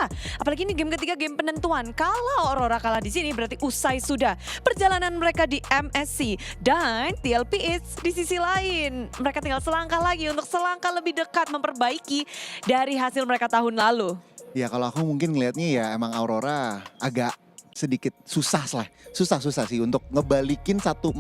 Aurora. Apalagi ini game ketiga, game penentuan. Kalau Aurora kalah di sini berarti usai sudah perjalanan mereka di MSC. Dan TLPH di sisi lain, mereka tinggal selangkah lagi untuk selangkah lebih dekat memperbaiki dari hasil mereka tahun lalu. Ya kalau aku mungkin ngelihatnya ya emang Aurora agak sedikit susah sih untuk ngebalikin satu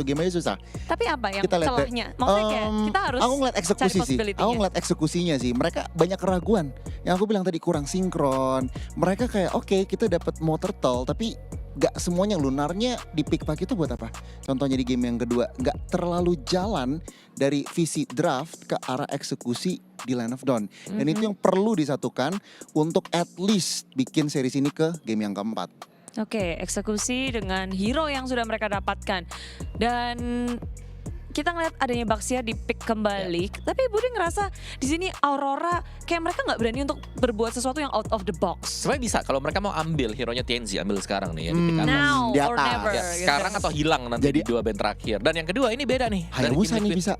game aja susah. Tapi apa yang Kita lihat celahnya? Maksudnya kayak kita harus aku ngeliat eksekusi cari sih. possibility-nya. Aku ngeliat eksekusinya sih. Mereka banyak keraguan. Yang aku bilang tadi kurang sinkron. Mereka kayak oke, kita dapat motor turtle tapi gak semuanya lunarnya di pick pack itu buat apa? Contohnya di game yang kedua gak terlalu jalan dari visi draft ke arah eksekusi di Land of Dawn. Dan itu yang perlu disatukan untuk at least bikin series ini ke game yang keempat. Oke, eksekusi dengan hero yang sudah mereka dapatkan. Dan kita ngeliat adanya Baxia di pick kembali. Tapi Budi ngerasa di sini Aurora kayak mereka nggak berani untuk berbuat sesuatu yang out of the box. Sebenarnya bisa kalau mereka mau ambil hero-nya TNZ, ambil sekarang nih ya di pick atas. Now di or atas. never. Ya, gitu. sekarang atau hilang nanti Jadi- di 2 band terakhir. Dan yang kedua ini beda nih. Dari Hayabusa Team nih Liquid. bisa.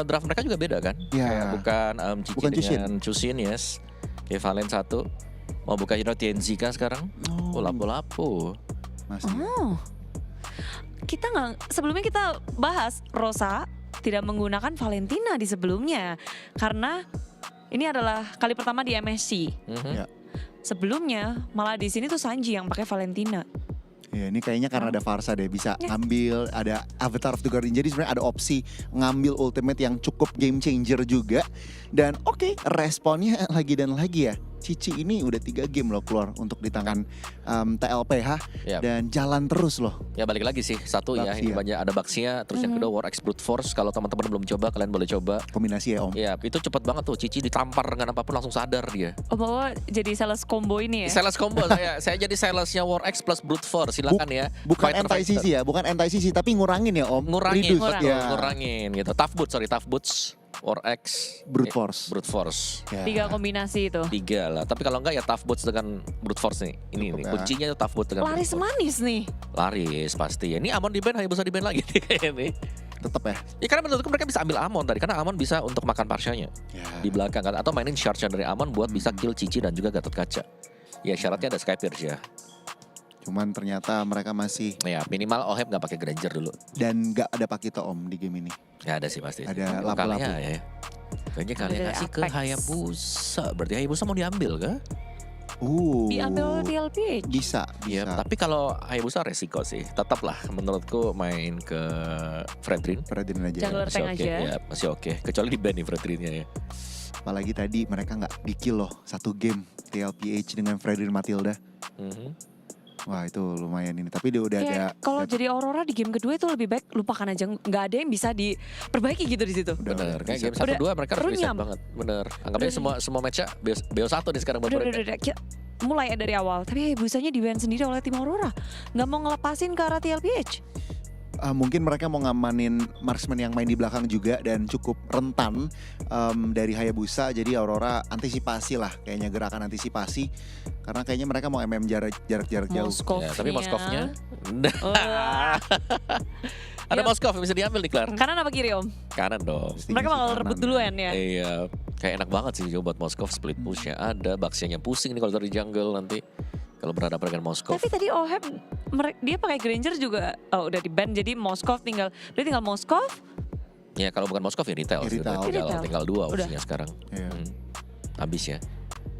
Draft mereka juga beda kan? Ya. Kayak bukan Cici Bukan dengan Chusin, yes. Kayak Valen 1. Mau buka hero TNZ kan sekarang? Oh, lapo-lapo. Masih. Oh. Kita nggak, sebelumnya kita bahas Rosa tidak menggunakan Valentina di sebelumnya. Karena ini adalah kali pertama di MSC. Mhm. Ya. Sebelumnya malah di sini tuh Sanji yang pakai Valentina. Ya ini kayaknya karena ada Farsa deh bisa ambil ada Avatar of the Guardian. Jadi sebenarnya ada opsi ngambil ultimate yang cukup game changer juga. Dan oke, responnya lagi dan lagi ya. Cici ini udah 3 game loh keluar untuk di tangan TLPH Yap. dan jalan terus loh. Ya balik lagi sih, satu ya ini Baxia. banyak ada Baxia, terus yang kedua War X Brute Force. Kalau teman-teman belum coba, kalian boleh coba. Kombinasi ya Om. Ya itu cepet banget tuh, Cici ditampar dengan apapun langsung sadar dia. Oh bahwa jadi sales combo ini ya? Sales combo saya jadi salesnya War X plus Brute Force, silakan ya. Bukan Fighter, anti-CC ya, bukan anti-CC tapi ngurangin ya Om. ngurangin, Reduce, betul, ya. ngurangin gitu. Tough Boots, War X, Brute Force. Brute Force. Ya. 3 kombinasi itu. 3 lah, tapi kalau enggak ya Tough Boots dengan Brute Force nih. Ini Cukup nih, ya. kuncinya itu Tough Boots dengan Laris Brute Force. manis nih. Laris pasti. Ini Amon di band, Hayabusa di band lagi nih kayak ini. Tetep ya. Ya karena menurutku mereka bisa ambil Amon tadi, karena Amon bisa untuk makan Parsyanya Ya. di belakang kan, atau mainin charge dari Amon buat bisa kill Cici dan juga Gatot Kaca. Ya syaratnya ada Sky Pierce ya. Cuman ternyata mereka masih Ya minimal Oheb nggak pakai Granger dulu. dan gak ada Pakito Om di game ini. Ya ada sih pasti. Ada Kalian lapu-lapu. ya. Kayaknya kalian Dari kasih ke Apex. Hayabusa. Berarti Hayabusa mau diambil kah? Diambil oleh TLPH. Bisa, Iya, bisa. tapi kalau Hayabusa resiko sih. Tetaplah menurutku main ke Fredrin. Perhatiin aja. Jungler Masih tank oke, aja. ya, masih oke. Kecuali di ban nih Fredrinnya ya. Apalagi tadi mereka nggak di-kill loh 1 game TLPH dengan Fredrin Matilda. Mhm. Wah itu lumayan ini. Tapi dia udah ada. Kayak kalau jadi Aurora di game kedua itu lebih baik lupakan aja, nggak ada yang bisa diperbaiki gitu di situ. Bener, kayak game Udah 1-2 mereka harus reset runyam. banget. Bener, anggap aja semua match-nya BO1 nih sekarang buat mereka. Udah, mulai dari awal. Tapi busanya di ban sendiri oleh tim Aurora. Nggak mau ngelepasin ke arah TLPH. Mungkin mereka mau ngamanin marksman yang main di belakang juga dan cukup rentan dari Hayabusa. Jadi Aurora antisipasi lah kayaknya, gerakan antisipasi. Karena kayaknya mereka mau jarak jauh. Moskov. Ya, tapi Moskovnya ada Yap. Moskov yang bisa diambil nih Klar. Kanan apa kiri Om? Kanan dong. Mereka bakal rebut duluan ya. Iya, kayak enak banget sih coba buat Moskov split push-nya ada, Baxianya pusing nih kalau dari jungle nanti kalau berhadapan dengan Moskov. Tapi tadi Oheb dia pakai Granger juga udah di ban, jadi Moskov tinggal Moskov. Ya kalau bukan Moskov ya retail Ya, sih, retail. tinggal 2 Udah. opsinya sekarang. Iya. Habis ya.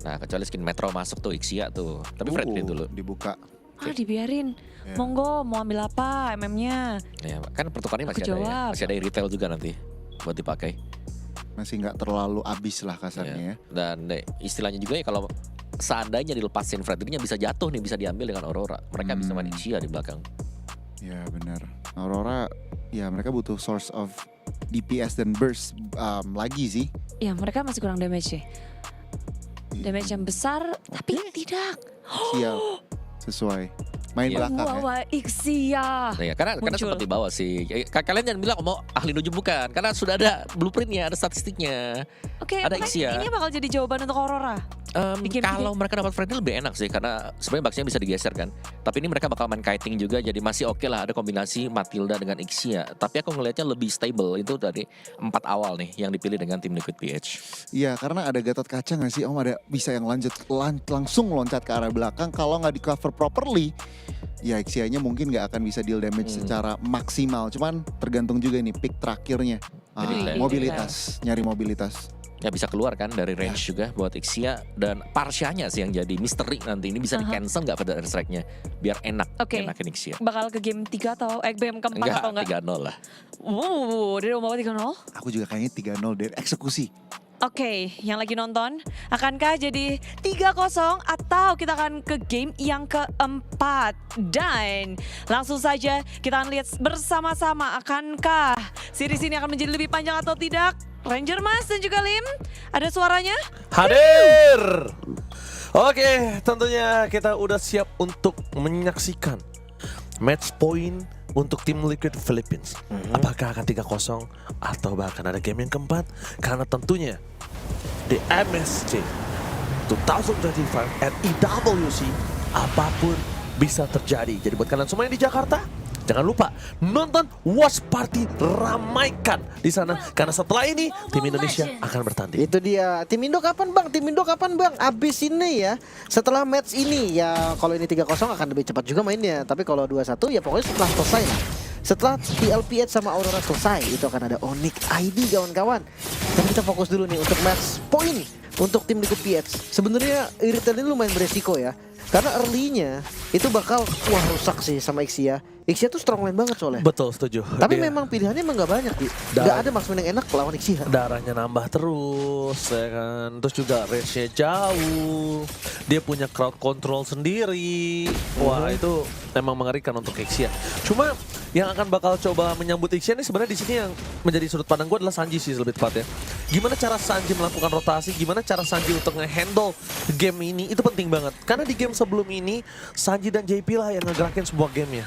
Nah kecuali skin Metro masuk tuh Ixia tuh, tapi Fredrin dulu. Dibuka. Dibiarin. Ya. Monggo mau ambil apa MM-nya. Ya, kan pertukarannya masih Aku ada ya, jawab. masih ada yang retail juga nanti buat dipakai. Masih nggak terlalu abis lah kasarnya ya. Dan istilahnya juga ya kalau seandainya dilepasin Fredrinnya bisa jatuh nih, bisa diambil dengan Aurora. Mereka bisa main Ixia di belakang. Ya benar. Aurora ya mereka butuh source of DPS dan burst lagi sih. Ya mereka masih kurang damage ya. Damage yang besar tapi tidak. Siap. Sesuai. Main Iya. belakang ya. Wah, Ixia. Nah, ya, karena Muncul. sempat di bawah sih. Kalian jangan bilang mau ahli nujum bukan, karena sudah ada blueprintnya, ada statistiknya. Oke, Ada next Ixia. ini bakal jadi jawaban untuk Aurora. Di game Kalau mereka dapat friendly lebih enak sih karena sebenarnya Baxia bisa digeser kan. Tapi ini mereka bakal main kiting juga jadi masih oke lah ada kombinasi Matilda dengan Ixia. Tapi aku ngelihatnya lebih stable itu dari 4 awal nih yang dipilih dengan tim Liquid PH. Iya, karena ada Gatot Kaca nggak sih? Om, ada bisa yang langsung loncat ke arah belakang. Kalau nggak di cover properly, ya Ixia-nya mungkin nggak akan bisa deal damage secara maksimal. Cuman tergantung juga nih pick terakhirnya. Jadi, Mobilitas, nyari mobilitas. Ya bisa keluar kan dari range juga buat Ixia dan Parsianya sih yang jadi misteri nanti ini bisa di cancel nggak pada strike-nya biar enak enakin Ixia. Bakal ke game 3 atau game keempat Enggak, atau enggak? 3-0 lah. Dia udah mau 3-0? Aku juga kayaknya 3-0 dari eksekusi. Oke, yang lagi nonton, akankah jadi 3-0 atau kita akan ke game yang keempat? Dan langsung saja kita akan lihat bersama-sama akankah series ini akan menjadi lebih panjang atau tidak? Ranger Mas dan juga Lim, ada suaranya? Hadir. Oke, tentunya kita udah siap untuk menyaksikan match point untuk tim Liquid Philippines. Apakah akan 3-0 atau bahkan ada game yang keempat? Karena tentunya di MSC 2025 at EWC apapun bisa terjadi. Jadi buat kalian semua yang di Jakarta, jangan lupa nonton Watch Party, ramaikan di sana karena setelah ini tim Indonesia akan bertanding. Itu dia. Tim Indo kapan bang? Tim Indo kapan bang? Abis ini ya. Setelah match ini ya kalau ini 3-0 akan lebih cepat juga mainnya. Tapi kalau 2-1 ya pokoknya setelah selesai lah. Setelah TLPH sama Aurora selesai itu akan ada Onyx ID kawan-kawan. Dan kita fokus dulu nih untuk match point untuk tim Liquid PH. Sebenarnya Iritel ini lumayan beresiko ya. Karena early-nya itu bakal rusak sih sama Ixia. Ixia tuh strong lane banget soalnya. Betul, setuju. Tapi Dia- memang pilihannya emang gak banyak, Bi. Gak ada marksman yang enak lawan Ixia. darahnya nambah terus ya kan, terus juga range-nya jauh, dia punya crowd control sendiri. Wah itu memang mengerikan untuk Ixia. Cuma yang akan bakal coba menyambut Ixia ini sebenarnya di sini yang menjadi sudut pandang gue adalah Sanji sih lebih tepatnya. Gimana cara Sanji melakukan rotasi, gimana cara Sanji untuk nge-handle game ini itu penting banget. Karena di game sebelum ini Sanji dan JP lah yang ngegerakin sebuah gamenya.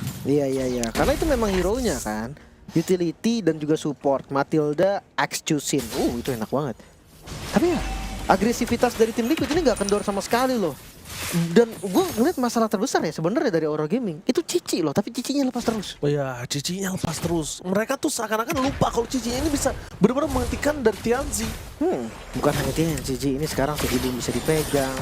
Iya. Karena itu memang hero-nya kan. Utility dan juga support. Matilda, Axusin. Itu enak banget. Tapi ya, agresivitas dari tim Liquid ini gak kendor sama sekali loh. Dan gue ngeliat masalah terbesar ya sebenarnya dari Aurora Gaming. Itu Cici loh, tapi Cicinya lepas terus. Oh ya, cicinya lepas terus. Mereka tuh seakan-akan lupa kalau cicinya ini bisa benar-benar menghentikan dari Tianzi. Bukan hanya Cici, ini sekarang Segidung bisa dipegang.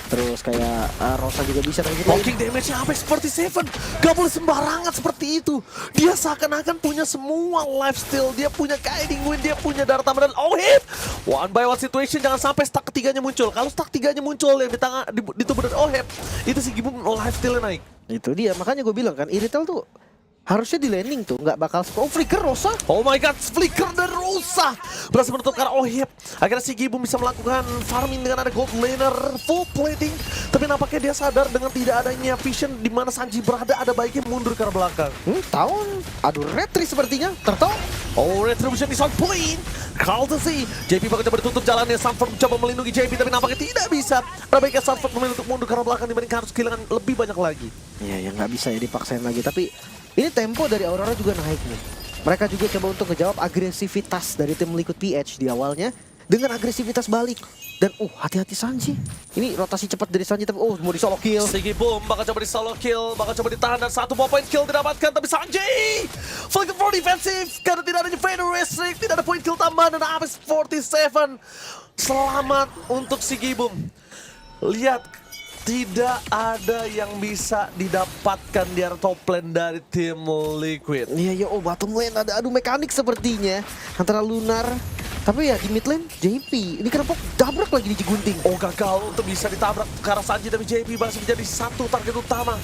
Terus kayak Rosa juga bisa kayak gitu. Blocking damage-nya sampai 47. Gak boleh sembarangan seperti itu. Dia seakan-akan punya semua lifesteal. Dia punya guiding wind, dia punya darah tambahan. Oh hit! One by one situation, jangan sampai stack ketiganya muncul. Kalau stack tiganya muncul yang di tubuh dari Oheb, itu si Gibum lifesteal-nya naik. Itu dia, makanya gue bilang kan Iritel tuh harusnya di landing tuh nggak bakal flicker Rosa. Oh my god, flicker dan rusak berhasil menutup karena Oheb. Akhirnya si Gibum bisa melakukan farming dengan ada gold laner full plating. Tapi nampaknya dia sadar dengan tidak adanya vision di mana Sanji berada, ada baiknya mundur ke arah belakang. Aduh retri sepertinya, tertol. Oh, retribution di South Plane. Courtesy. JP bakal coba ditutup jalannya. Sanford mencoba melindungi JP tapi nampaknya tidak bisa. Ada baiknya Sanford memilih untuk mundur ke arah belakang dibandingkan harus kehilangan lebih banyak lagi. Ya nggak bisa ya dipaksain lagi. Tapi ini tempo dari Aurora juga naik nih. Mereka juga coba untuk ngejawab agresivitas dari tim Liquid PH di awalnya dengan agresivitas balik. Dan hati-hati Sanji. Ini rotasi cepat dari Sanji tapi mau di solo kill. Sigi Boom bakal coba di solo kill, bakal coba ditahan dan satu point kill didapatkan tapi Sanji flanking for defensive karena tidak adanya Fader Restrict, tidak ada point kill tambahan dan habis 47. Selamat untuk Sigi Boom. Lihat, tidak ada yang bisa didapatkan di area top lane dari tim Liquid. Iya bottom lane ada adu mekanik sepertinya antara Lunar. Tapi ya di mid lane JP ini kenapa dabrak lagi di Gunting. Oh gagal untuk bisa ditabrak ke arah Sanji tapi JP masih menjadi satu target utama.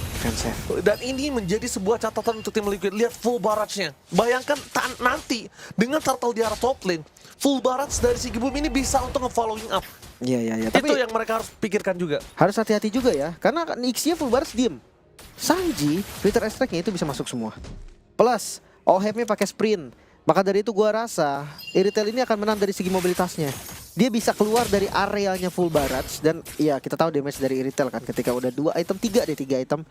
Dan ini menjadi sebuah catatan untuk tim Liquid. Lihat full barrage-nya. Bayangkan nanti dengan turtle di arah top lane, full barrage dari si Gibum ini bisa untuk nge-following up. Iya. Itu Tapi yang mereka harus pikirkan juga. harus hati-hati juga ya. Karena Ixia full baris diem. Sanji, Twitter strike-nya itu bisa masuk semua. Plus, Oheb-nya pakai sprint. Maka dari itu gua rasa Iritel ini akan menang dari segi mobilitasnya. Dia bisa keluar dari areanya full barrage. Dan ya kita tahu damage dari Iritel kan ketika udah 2 item, 3 item.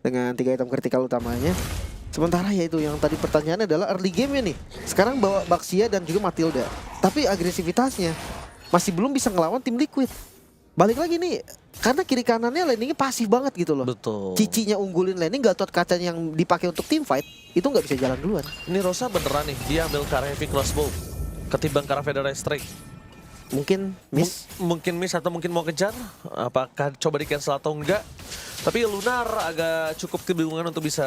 Dengan 3 item kritikal utamanya. Sementara ya itu yang tadi pertanyaannya adalah early game-nya nih. Sekarang bawa Baxia dan juga Matilda. Tapi agresivitasnya masih belum bisa ngelawan tim Liquid. balik lagi nih, karena kiri kanannya landingnya pasif banget gitu loh. Betul. Cicinya unggulin landing, Gatot kacanya yang dipakai untuk team fight itu nggak bisa jalan duluan. Ini Rosa beneran nih, dia ambil ke arah heavy crossbow ketimbang ke arah Federer Strike. Mungkin miss. Mungkin miss atau mungkin mau kejar. Apakah coba di cancel atau enggak? Tapi Lunar agak cukup kebingungan untuk bisa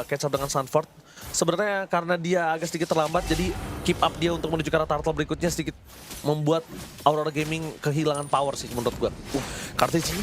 catch up dengan Sanford. Sebenarnya karena dia agak sedikit terlambat, jadi keep up dia untuk menuju ke arah turtle berikutnya sedikit membuat Aurora Gaming kehilangan power sih menurut gua. Kartiji,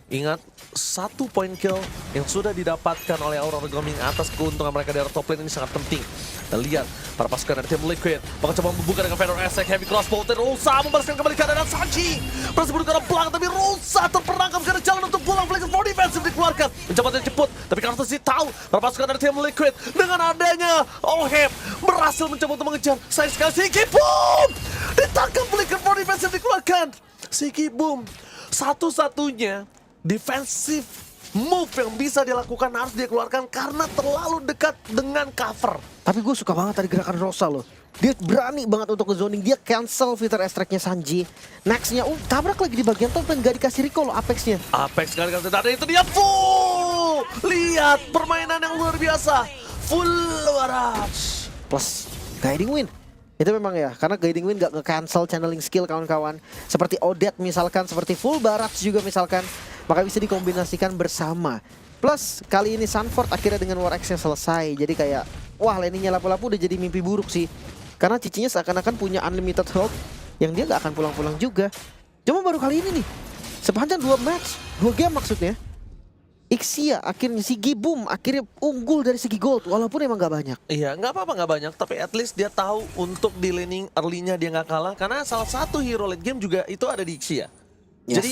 ingat 1 point kill yang sudah didapatkan oleh Aurora Gaming atas keuntungan mereka dari top lane ini sangat penting. Dan lihat para pasukan dari tim Liquid bakal coba membuka dengan Fedor Esek, heavy crossbow, dan Rosa membalaskan kembali keadaan dan Sanji berhasil menuju ke arah belakang, tapi Rosa terperangkap ke arah jalan untuk pulang. Flex for defensive dikeluarkan, mencoba ceput, tapi Kartusi tahu para pasukan dari tim Liquid dengan adanya Oheb berhasil mencoba untuk mengejar. Sayang sekali Sigi Boom ditangkap, Flex for defensive dikeluarkan. Sigi Boom satu-satunya defensive move yang bisa dilakukan harus dia keluarkan karena terlalu dekat dengan cover. Tapi gue suka banget tadi gerakan Rosa loh. Dia berani banget untuk nge-zoning. Dia cancel filter extract-nya Sanji. Next-nya, tabrak lagi di bagian top dan gak dikasih recall loh Apex-nya. Apex kali kali tadi itu dia full. Lihat permainan yang luar biasa. Full barrage. Plus guiding win. Itu memang ya, karena guiding win gak nge-cancel channeling skill kawan-kawan. Seperti Odette misalkan, seperti full barrage juga misalkan. Maka bisa dikombinasikan bersama. Plus kali ini Sanford akhirnya dengan War X-nya selesai. Jadi kayak, wah landingnya lapu-lapu udah jadi mimpi buruk sih. Karena cicinya seakan-akan punya unlimited health yang dia gak akan pulang-pulang juga. Cuma baru kali ini nih, sepanjang 2 match, 2 game maksudnya, Ixia akhirnya Sigi Boom akhirnya unggul dari segi gold walaupun emang gak banyak. Iya, nggak apa-apa nggak banyak, tapi at least dia tahu untuk di laning early-nya dia nggak kalah karena salah satu hero late game juga itu ada di Ixia. Yes. Jadi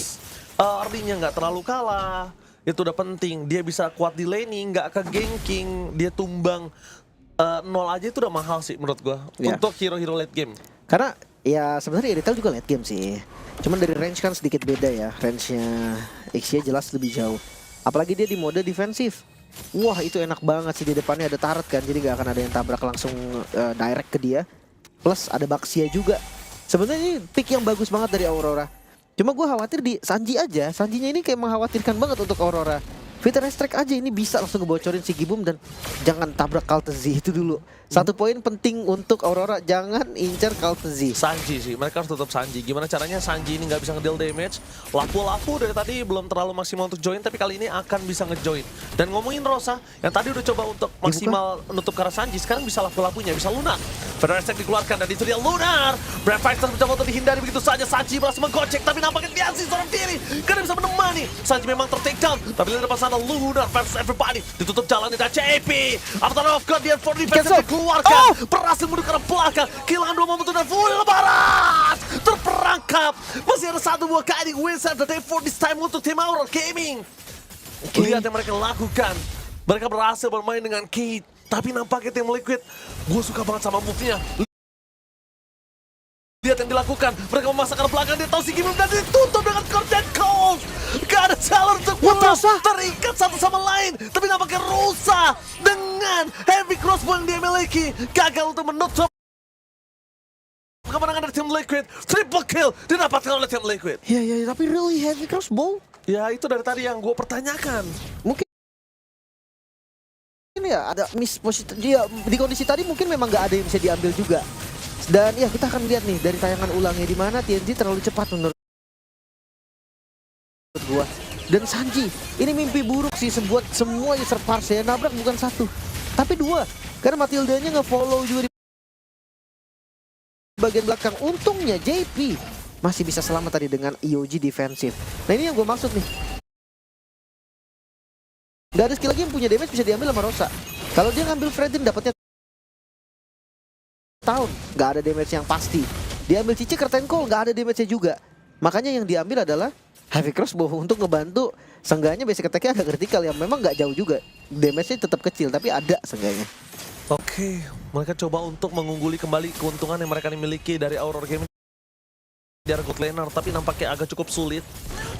early-nya nggak terlalu kalah, itu udah penting. Dia bisa kuat di laning, nggak ke ganking, dia tumbang 0 aja itu udah mahal sih menurut gua Iya. untuk hero-hero late game. Karena ya sebenarnya Retail juga late game sih. Cuman dari range kan sedikit beda ya. Range-nya Ixia jelas lebih jauh. Apalagi dia di mode defensif. Wah itu enak banget sih, di depannya ada turret kan. Jadi gak akan ada yang tabrak langsung direct ke dia. Plus ada Baxia juga. Sebenarnya ini pick yang bagus banget dari Aurora. Cuma gue khawatir di Sanji aja. Sanjinya ini kayak mengkhawatirkan banget untuk Aurora. Filter Strike aja ini bisa langsung ngebocorin si Gibum dan jangan tabrak Kaltezi itu dulu. 1 poin penting untuk Aurora, jangan incer Kaltezi. Sanji sih, mereka harus tetap Sanji. Gimana caranya Sanji ini nggak bisa ngedeal damage? Lapu-lapu dari tadi belum terlalu maksimal untuk join, tapi kali ini akan bisa ngejoin. Dan ngomongin Rosa, yang tadi udah coba untuk maksimal nutup ke arah Sanji, sekarang bisa lapu-lapunya, bisa lunak. Federer Strike dikeluarkan dan itu dia Lunar. Brave Fighters mencoba untuk dihindari begitu saja. Sanji berhasil menggocek, tapi nampaknya dia sih seorang diri karena bisa menemani. Sanji memang ter-take down, tapi di depan sana Lunar versus everybody. Ditutup jalan dari CP. After of God, dia for defense dikeluarkan. Berhasil menuju ke arah belakang. Kehilangan 2 momentum dan full barat. Terperangkap. Masih ada 1 buah guiding win set the day for this time untuk tim Aurora Gaming. Lihat yang mereka lakukan. Mereka berhasil bermain dengan Kate. Tapi nampaknya tim Liquid, gue suka banget sama move-nya. Lihat yang dilakukan, mereka memasang ke belakang, dia tahu si Gimel dan ditutup dengan Corten Cold. Gak ada jalan untuk pulang, terikat satu sama lain. Tapi nampaknya Rosa dengan heavy crossbow yang dia miliki gagal untuk menutup kemenangan dari tim Liquid. Triple kill didapatkan oleh tim Liquid. Ya, tapi really heavy crossbow. Ya itu dari tadi yang gue pertanyakan. Mungkin ini ya ada miss posisi dia di kondisi tadi, mungkin memang nggak ada yang bisa diambil juga. Dan ya kita akan lihat nih dari tayangan ulangnya di mana TNT terlalu cepat menurut gua. Dan Sanji ini mimpi buruk sih buat semua user parse ya, nabrak bukan 1 tapi 2 karena Matildanya nge-follow juga di bagian belakang. Untungnya JP masih bisa selamat tadi dengan EOG defensif. Nah ini yang gue maksud nih. Gak ada skill lagi yang punya damage bisa diambil sama Rosa. Kalau dia ngambil Fredin dapatnya tahun, gak ada damage yang pasti. Dia ambil Cici Curtain Call, gak ada damage-nya juga. Makanya yang diambil adalah Heavy Crossbow untuk ngebantu. Seenggaknya basic attack-nya agak vertikal yang memang gak jauh juga. Damage-nya tetap kecil tapi ada seenggaknya. Oke, mereka coba untuk mengungguli kembali keuntungan yang mereka miliki dari Aurora Gaming di area good laner, tapi nampaknya agak cukup sulit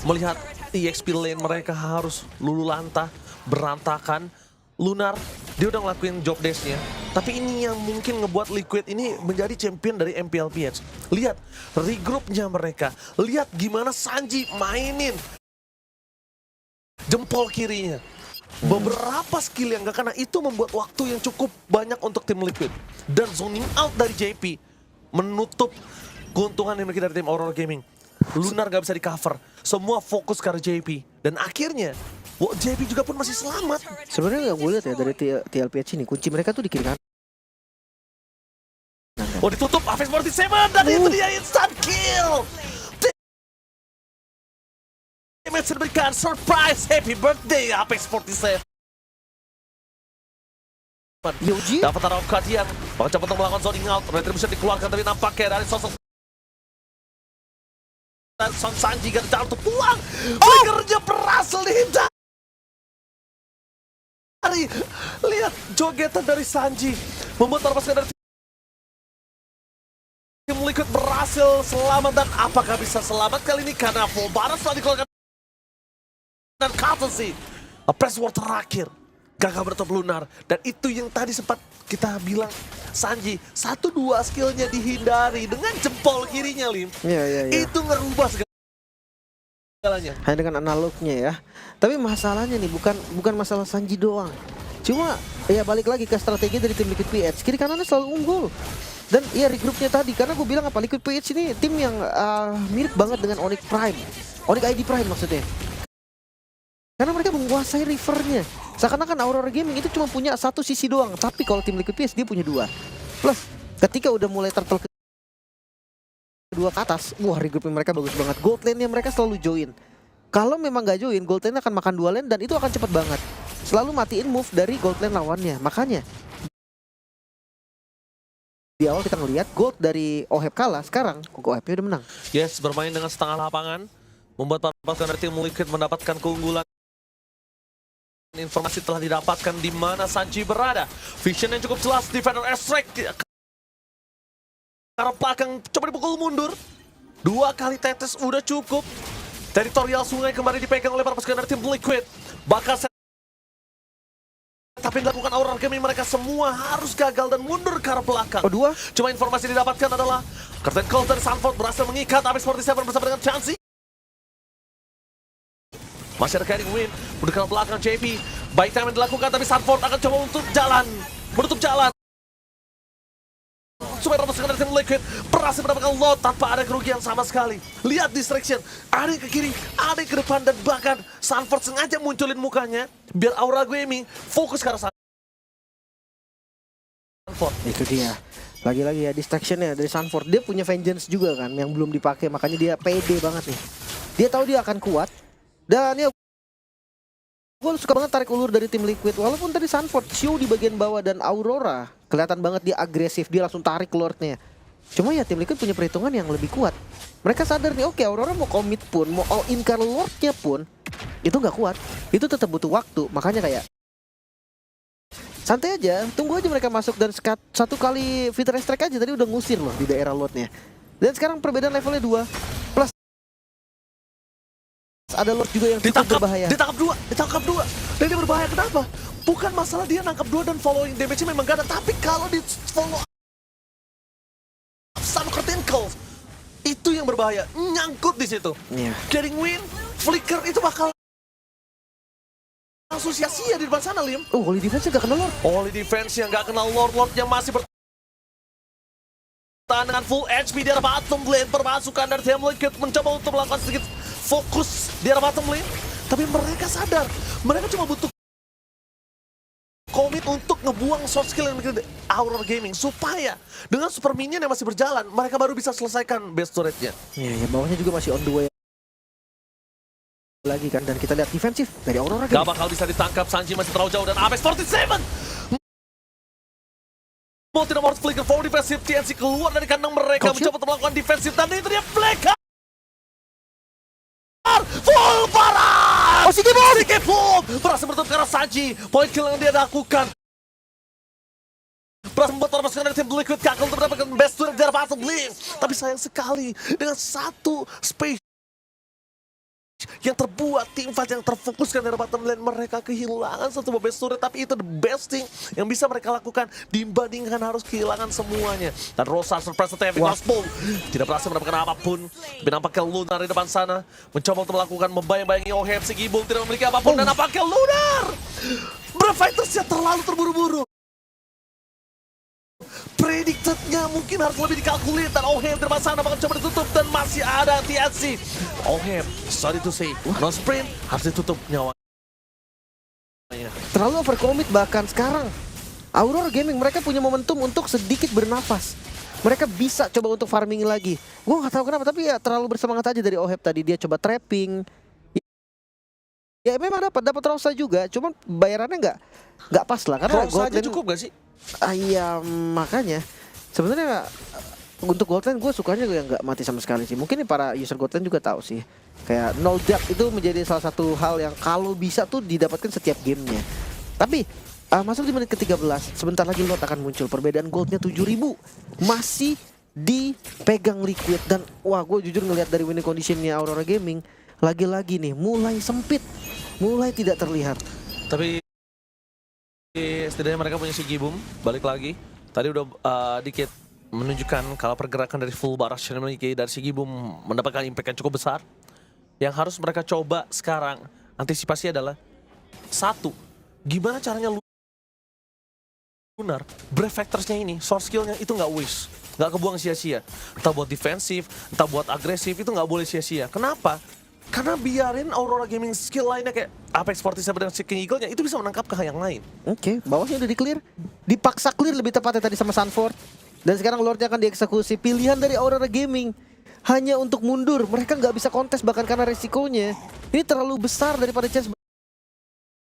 melihat EXP lane mereka harus lulu lantah, berantakan. Lunar, dia udah ngelakuin job desk-nya. Tapi ini yang mungkin ngebuat Liquid ini menjadi champion dari MPLPH. Lihat regroupnya mereka. Lihat gimana Sanji mainin jempol kirinya. Beberapa skill yang gak kena itu membuat waktu yang cukup banyak untuk tim Liquid. Dan zoning out dari JP menutup keuntungan yang dimiliki dari tim Aurora Gaming. Lunar gak bisa di cover. Semua fokus ke arah JP. Dan akhirnya JP juga pun masih selamat. Sebenarnya yang gue lihat ya dari TLPH ini, kunci mereka tuh di kiri kanan. Oh, ditutup Apex 47 dan itu dia instant kill. Damage diberikan, surprise, happy birthday Apex 47. Yoji Dapat arah kejadian, mencoba untuk melakukan zoning out, retribution dikeluarkan tapi nampaknya dari sosok dan Son Sanji gak ada untuk pulang. Flickernya berhasil dihindari. Lihat jogetan dari Sanji membuat terpaksa dari tim Liquid berhasil selamat. Dan apakah bisa selamat kali ini karena full baras telah dikeluarkan dan Courtesy press war terakhir gagal bertemu Lunar. Dan itu yang tadi sempat kita bilang, Sanji 1-2 skillnya dihindari dengan jempol kirinya, Lim. Iya. Itu ngerubah segalanya. hanya dengan analognya ya. Tapi masalahnya nih bukan masalah Sanji doang. Cuma ya balik lagi ke strategi dari tim Liquid PH. Kiri kanannya selalu unggul. Dan ya regroupnya tadi, karena gue bilang apa, Liquid PH ini tim yang mirip banget dengan Onyx Prime. Onyx ID Prime maksudnya. Karena mereka menguasai rivernya. Seakan-akan Aurora Gaming itu cuma punya satu sisi doang. Tapi kalau tim Liquid PH dia punya dua. Plus ketika udah mulai turtle kedua ke atas, wah regrouping mereka bagus banget. Gold lane-nya mereka selalu join. Kalau memang nggak join, gold lane akan makan 2 lane dan itu akan cepet banget. Selalu matiin move dari gold lane lawannya. Makanya di awal kita ngelihat gold dari OHEP kalah, sekarang OHEP-nya udah menang. Yes, bermain dengan setengah lapangan membuat pasukan dari tim Liquid mendapatkan keunggulan. Informasi telah didapatkan di mana Sanji berada. Vision yang cukup jelas, Defender Airstrike karena belakang coba dipukul mundur. 2 kali tetes udah cukup. Teritorial sungai kembali dipegang oleh para pasukan dari tim Liquid. Bakal tapi yang dilakukan Aurora Gaming, mereka semua harus gagal dan mundur ke arah belakang. Oh, 2. Cuma informasi yang didapatkan adalah Curtain Call dari Sanford berhasil mengikat Apex 47 bersama dengan Chansey. Masih ada carrying win, mundur ke arah belakang JP. Baik time yang dilakukan tapi Sanford akan coba menutup jalan. Supaya pasukan dari tim Liquid berhasil mendapatkan load tanpa ada kerugian sama sekali. Lihat distraction, ada yang ke kiri, ada yang ke depan, dan bahkan Sanford sengaja munculin mukanya biar Aurora Gaming fokus ke arah Sanford. Itu dia. Lagi-lagi ya distractionnya dari Sanford. Dia punya vengeance juga kan yang belum dipakai, makanya dia pede banget nih. Dia tahu dia akan kuat. Dan ya gue suka banget tarik ulur dari tim Liquid. Walaupun tadi Sanford show di bagian bawah dan Aurora kelihatan banget dia agresif, dia langsung tarik lordnya. Cuma ya tim Liquid punya perhitungan yang lebih kuat. Mereka sadar nih, oke, Aurora mau commit pun, mau all in ke lordnya pun itu nggak kuat. Itu tetap butuh waktu. Makanya kayak santai aja, tunggu aja mereka masuk dan satu kali Fitter Strike aja tadi udah ngusir loh di daerah lordnya. Dan sekarang perbedaan levelnya 2. Plus ada Lord juga yang cukup berbahaya. Ditangkap dua. Dan dia berbahaya kenapa? Bukan masalah dia nangkap 2 dan following damage-nya memang gak ada, tapi kalau di follow sama Curtain Call itu yang berbahaya, nyangkut di situ. Iya. Carrying win, flicker itu bakal langsung sia-sia di depan sana, Lim. Oh, Holy Defense gak kena Lord. Holy Defense yang gak kenal Lord yang masih bertahan dengan full HP di arah bottom lane. Permasukan dari tim Liquid mencoba untuk melakukan sedikit fokus di arah bottom lane, tapi mereka sadar mereka cuma butuh komit untuk ngebuang soft skill yang dimiliki Aurora Gaming supaya dengan super minion yang masih berjalan mereka baru bisa selesaikan base turret-nya. Iya, bawahnya juga masih on the way lagi kan, dan kita lihat defensif dari Aurora Gak Gaming. bakal bisa ditangkap, Sanji masih terlalu jauh dan Apex 47 multi nomor flicker for defensive. TNC keluar dari kandang mereka, Coach, mencoba untuk melakukan defensif dan itu dia Black full parah. Oh, Sikibom berhasil menutup ke arah Sanji. Point kill yang dia lakukan berhasil membuat para pasukan dari tim Liquid gagal untuk mendapatkan best turret dari Battle Blink. Tapi sayang sekali dengan satu space yang terbuat tim fight yang terfokuskan dari bottom lane. Mereka kehilangan satu best turret, tapi itu the best thing yang bisa mereka lakukan dibandingkan harus kehilangan semuanya. Dan Rosa surprise attack last ball tidak berhasil mendapatkan apapun. Tapi nampaknya Lunar di depan sana mencoba untuk melakukan membayang-bayangi Oheb. Sigibum tidak memiliki apapun dan nampaknya Lunar Brave-Fighters-nya terlalu terburu-buru. Predicted-nya mungkin harus lebih dikalkulir, dan Oheb di depan sana bakal coba ditutup dan masih ada TNC. Oheb, sorry to say, no sprint, harus ditutup nyawanya. Terlalu overcommit bahkan sekarang. Aurora Gaming mereka punya momentum untuk sedikit bernafas. Mereka bisa coba untuk farming lagi. Gue nggak tahu kenapa, tapi ya terlalu bersemangat aja dari Oheb tadi. Dia coba trapping. Ya memang dapat Rosa juga, cuman bayarannya nggak pas lah karena Rosa aja Goldlane cukup gak sih? Iya makanya sebenarnya untuk Goldlane gue sukanya yang nggak mati sama sekali sih. Mungkin nih para user Goldlane juga tahu sih. Kayak no death itu menjadi salah satu hal yang kalau bisa tuh didapatkan setiap gamenya. Tapi masuk di menit ke-13, sebentar lagi lot akan muncul. Perbedaan goldnya 7.000 masih dipegang Liquid. Dan wah gue jujur ngelihat dari winning conditionnya Aurora Gaming lagi-lagi nih mulai sempit, mulai tidak terlihat. Tapi setidaknya mereka punya Sigibum, balik lagi. Tadi udah dikit menunjukkan kalau pergerakan dari full Barrage yang memiliki dari Sigibum mendapatkan impact yang cukup besar. Yang harus mereka coba sekarang, antisipasi adalah satu, gimana caranya Lunar, Brave Factors-nya ini, source skill-nya itu nggak waste, nggak kebuang sia-sia. Entah buat defensif, entah buat agresif, itu nggak boleh sia-sia. Kenapa? Karena biarin Aurora Gaming skill lainnya kayak Apex 47 dan Seeking Eagle-nya itu bisa menangkap ke yang lain. Oke, bawahnya udah di-clear. Dipaksa clear lebih tepatnya tadi sama Sanford. Dan sekarang Lordnya akan dieksekusi. Pilihan dari Aurora Gaming hanya untuk mundur. Mereka nggak bisa kontes bahkan karena resikonya. Ini terlalu besar daripada chance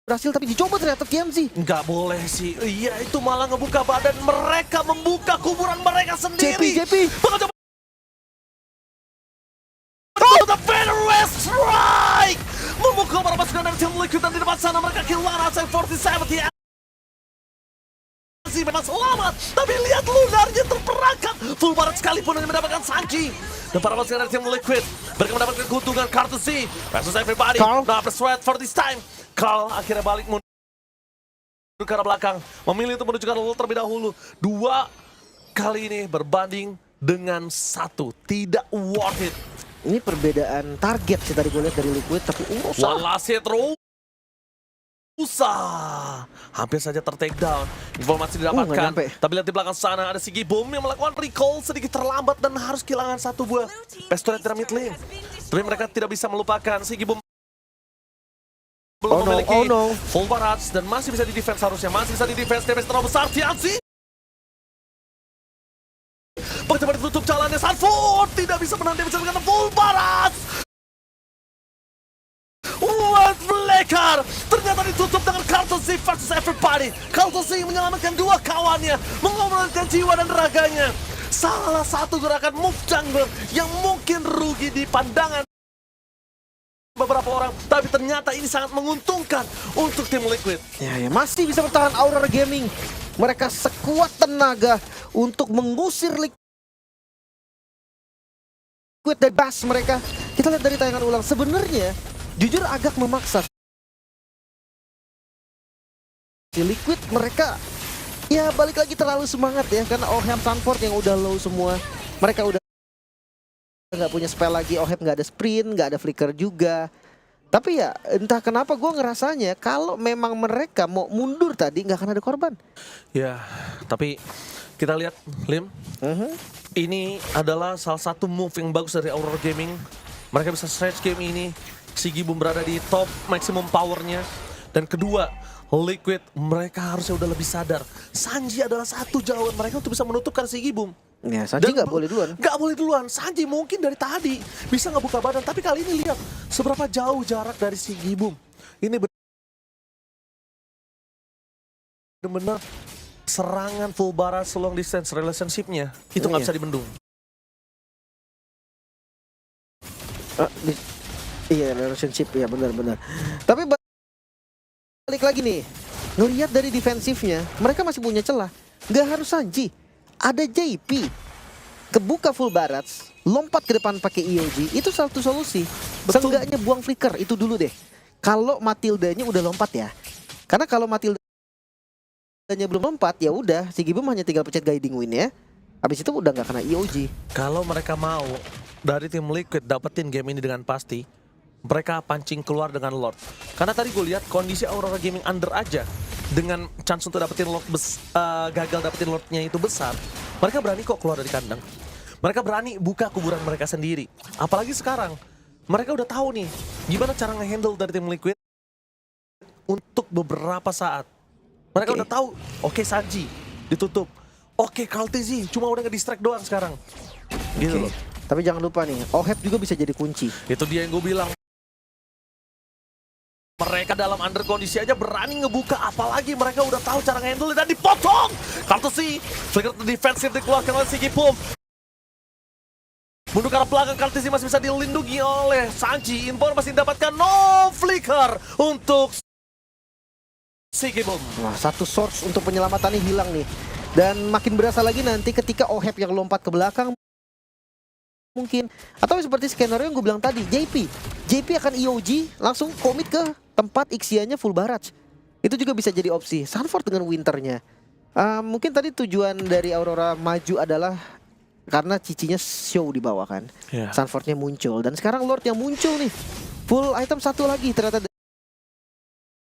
berhasil, tapi dicoba ternyata TMZ. Nggak boleh sih. Iya, itu malah ngebuka badan mereka, membuka kuburan mereka sendiri. JP. Bakal coba the Banner West Strike! Memukul para pasukan dari tim Liquid, dan di depan sana mereka kehilangan Asai 47 memang selamat, tapi lihat Lunarnya terperangkap. Full barat sekalipun hanya mendapatkan Sanji. Dan para pasukan dari tim Liquid mereka mendapatkan keuntungan Courtesy versus everybody. Nah, persuade for this time. Carl akhirnya balik mundur ke arah belakang, memilih untuk menunjukkan Lulu terlebih dahulu. 2 kali ini berbanding dengan 1, tidak worth it. Ini perbedaan target sih tadi gue lihat dari Liquid, tapi One last hit, hampir saja ter-take down. Informasi didapatkan, tapi lihat di belakang sana ada Sigibum yang melakukan recall sedikit terlambat dan harus kehilangan 1 buah pistol dari mid lane. Tapi mereka tidak bisa melupakan Sigibum belum memiliki full barrage dan masih bisa di-defense, harusnya masih bisa di-defense. Damage terlalu besar, Tianzi coba ditutup jalannya, Sanford tidak bisa menahan damage dengan full barrage. World Blacker ternyata ditutup dengan Courtesy versus everybody. Courtesy menyelamatkan 2 kawannya, mengorbankan jiwa dan raganya. Salah satu gerakan move jungle yang mungkin rugi di pandangan beberapa orang, tapi ternyata ini sangat menguntungkan untuk tim Liquid. Ya, masih bisa bertahan Aurora Gaming. Mereka sekuat tenaga untuk mengusir Liquid dari bas mereka. Kita lihat dari tayangan ulang, sebenarnya jujur agak memaksa si Liquid. Mereka ya balik lagi terlalu semangat ya, karena Oheb Sanford yang udah low semua. Mereka udah nggak punya spell lagi. Oheb nggak ada sprint, nggak ada flicker juga. Tapi ya entah kenapa gue ngerasanya kalau memang mereka mau mundur tadi nggak akan ada korban. Ya, tapi kita lihat Lim, ini adalah salah satu move yang bagus dari Aurora Gaming. Mereka bisa stretch game ini. Sigibum berada di top maximum powernya. Dan kedua, Liquid mereka harusnya udah lebih sadar. Sanji adalah satu jalan mereka untuk bisa menutupkan Sigibum. Ya, Sanji nggak boleh duluan. Nggak boleh duluan. Sanji mungkin dari tadi bisa ngebuka badan, tapi kali ini lihat seberapa jauh jarak dari Sigibum. Ini benar-benar serangan full barrage long distance relationship-nya itu nggak bisa dibendung. Iya, relationship ya, benar-benar. Tapi balik lagi nih, ngelihat dari defensifnya, mereka masih punya celah. Nggak harus Sanji, ada JP. Kebuka full barrage, lompat ke depan pakai EOG, itu satu solusi. Betul. Seenggaknya buang flicker itu dulu deh. Kalau Matildanya udah lompat ya. Karena kalau Matildanya belum lompat ya udah si Gibum hanya tinggal pencet guiding win ya. Habis itu udah nggak kena EOG. Kalau mereka mau dari tim Liquid dapetin game ini dengan pasti, mereka pancing keluar dengan Lord. Karena tadi gue lihat kondisi Aurora Gaming under aja dengan chance untuk dapetin Lord gagal dapetin Lordnya itu besar. Mereka berani kok keluar dari kandang. Mereka berani buka kuburan mereka sendiri. Apalagi sekarang mereka udah tahu nih gimana cara ngehandle dari tim Liquid untuk beberapa saat. Mereka udah tahu, oke Sanji ditutup. Oke, Kaltizi cuma udah nge-distract doang sekarang. Gitu loh. Tapi jangan lupa nih, Oheb juga bisa jadi kunci. Itu dia yang gue bilang. Mereka dalam under kondisi aja berani ngebuka, apalagi mereka udah tahu cara nge-handle dan dipotong. Kaltizi, trigger defensif dikeluarkan oleh Sigi Pum. Mundur ke arah belakang, Kaltizi masih bisa dilindungi oleh Sanji. Info masih didapatkan, no flicker untuk Sigi Pum. Wah, satu source untuk penyelamatannya hilang nih. Dan makin berasa lagi nanti ketika Oheb yang lompat ke belakang mungkin. Atau seperti skenario yang gue bilang tadi, JP akan EOG langsung komit ke tempat Ixia-nya full barrage. Itu juga bisa jadi opsi. Sunford dengan Winternya. Mungkin tadi tujuan dari Aurora maju adalah karena cicinya show di bawah kan. Yeah. Sunfordnya muncul. Dan sekarang Lord yang muncul nih. Full item satu lagi ternyata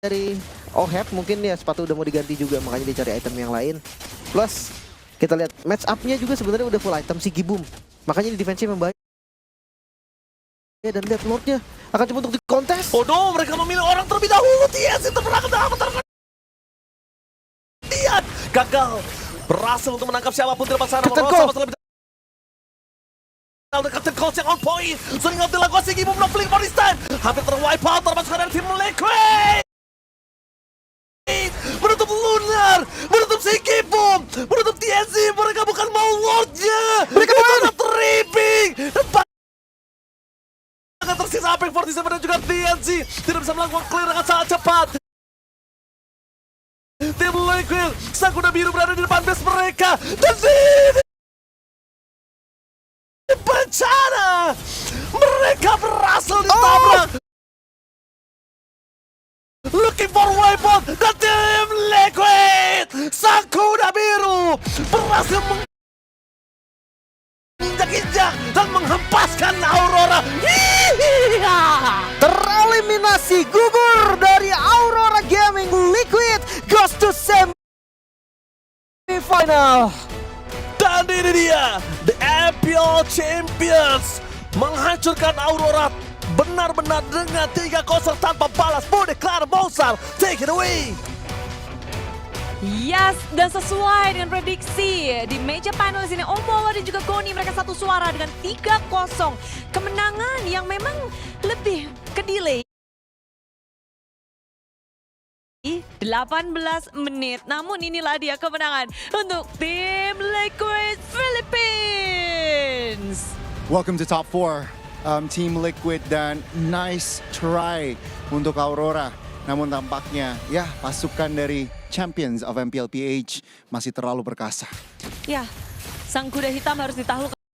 dari Oheb. Mungkin ya sepatu udah mau diganti juga, makanya dia cari item yang lain. Plus kita lihat match up-nya juga sebenarnya udah full item si Gibum. Makanya di defensive yang baik. Dan lihat Lordnya akan coba untuk di kontes. Oh no, mereka memilih orang terlebih dahulu. TS itu pernah lihat gagal. Berhasil untuk menangkap siapapun tidak pasangan. Captain Cold. Captain Cold yang on point. Sering dilakukan si Gibum, no flick for this time. Hampir terwipe out, termasuk dari tim Liquid. Menutup Lunar, menutup Sigi Pum, menutup TNC. Mereka bukan mau Lordnya, mereka mau tripping. Dan bahkan tersisa Apek 47 dan juga TNC tidak bisa melakukan clear dengan sangat cepat. Tim Liquid, sang kuda biru berada di depan base mereka. Dan ini bencana, mereka berhasil ditabrak. Looking for weapon, the Team Liquid, sang kuda biru berhasil menginjak-injak dan menghempaskan Aurora. Tereliminasi, gugur dari Aurora Gaming. Liquid goes to semi-final. Dan ini dia, the MPL Champions menghancurkan Aurora benar-benar dengan 3-0 tanpa balas. Bude Clara Bosar, take it away. Yes, dan sesuai dengan prediksi di meja panel sini Omowa dan juga Goni mereka satu suara dengan 3-0. Kemenangan yang memang lebih ke delay. 18 menit. Namun inilah dia kemenangan untuk tim Liquid Philippines. Welcome to Top 4. Team Liquid dan nice try untuk Aurora. Namun tampaknya ya pasukan dari Champions of MPLPH masih terlalu perkasa. Ya, sang kuda hitam harus ditaklukkan.